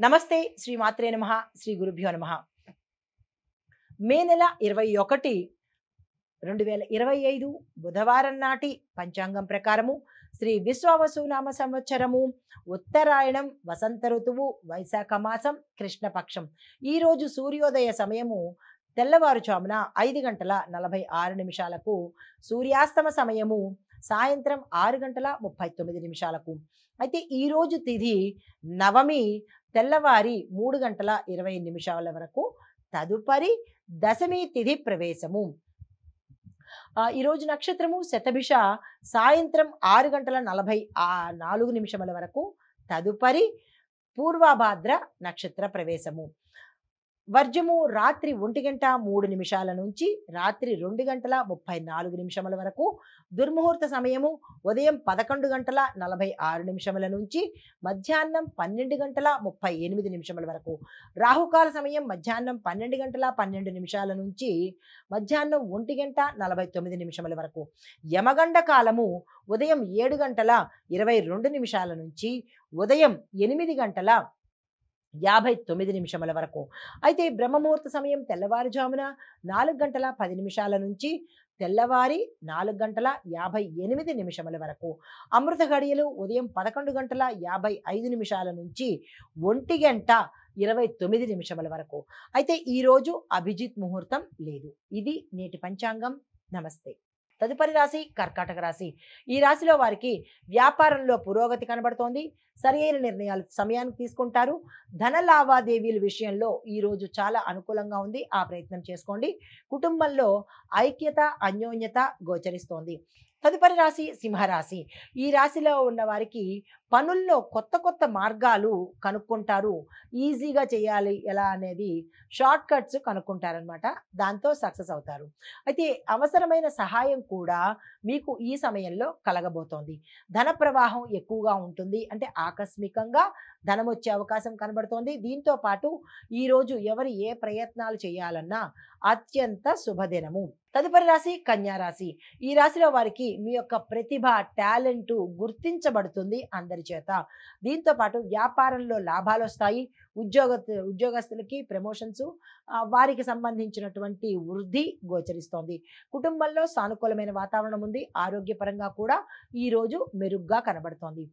నమస్తే శ్రీ మాత్రే నమః శ్రీ గురుభ్యో నమః. మే నెల 21 2025 బుధవారం నాటి పంచాంగం ప్రకారము శ్రీ విశ్వావసునామ సంవత్సరము ఉత్తరాయణం వసంత ఋతువు వైశాఖ మాసం కృష్ణపక్షం. ఈరోజు సూర్యోదయ సమయము తెల్లవారుజామున 5:46 సూర్యాస్తమ సమయము సాయంత్రం 6:39. అయితే ఈరోజు తిథి నవమి తెల్లవారి 3:20 వరకు, తదుపరి దశమి తిథి ప్రవేశము. ఈరోజు నక్షత్రము శతభిష సాయంత్రం 6:44 వరకు, తదుపరి పూర్వభాద్ర నక్షత్ర ప్రవేశము. వర్జము రాత్రి 1:03 నుంచి రాత్రి 2:34 వరకు, దుర్ముహూర్త సమయము ఉదయం 11:46 నుంచి మధ్యాహ్నం 12:38 వరకు, రాహుకాల సమయం మధ్యాహ్నం 12:12 నుంచి మధ్యాహ్నం 1:49 వరకు, యమగండ కాలము ఉదయం 7:22 నుంచి ఉదయం 8:59 వరకు. అయితే బ్రహ్మముహూర్త సమయం తెల్లవారుజామున 4:10 నుంచి తెల్లవారి 4:58 వరకు, అమృత ఘడియలు ఉదయం 11:55 నుంచి 1:29 వరకు. అయితే ఈరోజు అభిజిత్ ముహూర్తం లేదు. ఇది నేటి పంచాంగం. నమస్తే. తదుపరి రాశి కర్కాటక రాశి. ఈ రాశిలో వారికి వ్యాపారంలో పురోగతి కనబడుతోంది. సరైన నిర్ణయాలు సమయానికి తీసుకుంటారు. ధన లావాదేవీల విషయంలో ఈరోజు చాలా అనుకూలంగా ఉంది. ఆ ప్రయత్నం చేసుకోండి. కుటుంబంలో ఐక్యత అన్యోన్యత గోచరిస్తోంది. తదుపరి రాశి సింహరాశి. ఈ రాశిలో ఉన్న వారికి పనుల్లో కొత్త కొత్త మార్గాలు కనుక్కుంటారు. ఈజీగా చేయాలి ఎలా అనేది షార్ట్ కట్స్ కనుక్కుంటారనమాట. దాంతో సక్సెస్ అవుతారు. అయితే అవసరమైన సహాయం కూడా మీకు ఈ సమయంలో కలగబోతోంది. ధన ప్రవాహం ఎక్కువగా ఉంటుంది. అంటే ఆకస్మికంగా ధనం వచ్చే అవకాశం కనబడుతోంది. దీంతో పాటు ఈరోజు ఎవరు ఏ ప్రయత్నాలు చేయాలన్నా అత్యంత శుభదినము. తదుపరి రాశి కన్యా రాశి. ఈ రాశిలో వారికి మీ యొక్క ప్రతిభ టాలెంట్ గుర్తించబడుతుంది అందరి చేత. దీంతో పాటు వ్యాపారంలో లాభాలు వస్తాయి. ఉద్యోగస్తులకి ప్రమోషన్స్, వారికి సంబంధించినటువంటి వృద్ధి గోచరిస్తోంది. కుటుంబంలో సానుకూలమైన వాతావరణం ఉంది. ఆరోగ్యపరంగా కూడా ఈరోజు మెరుగ్గా కనబడుతోంది.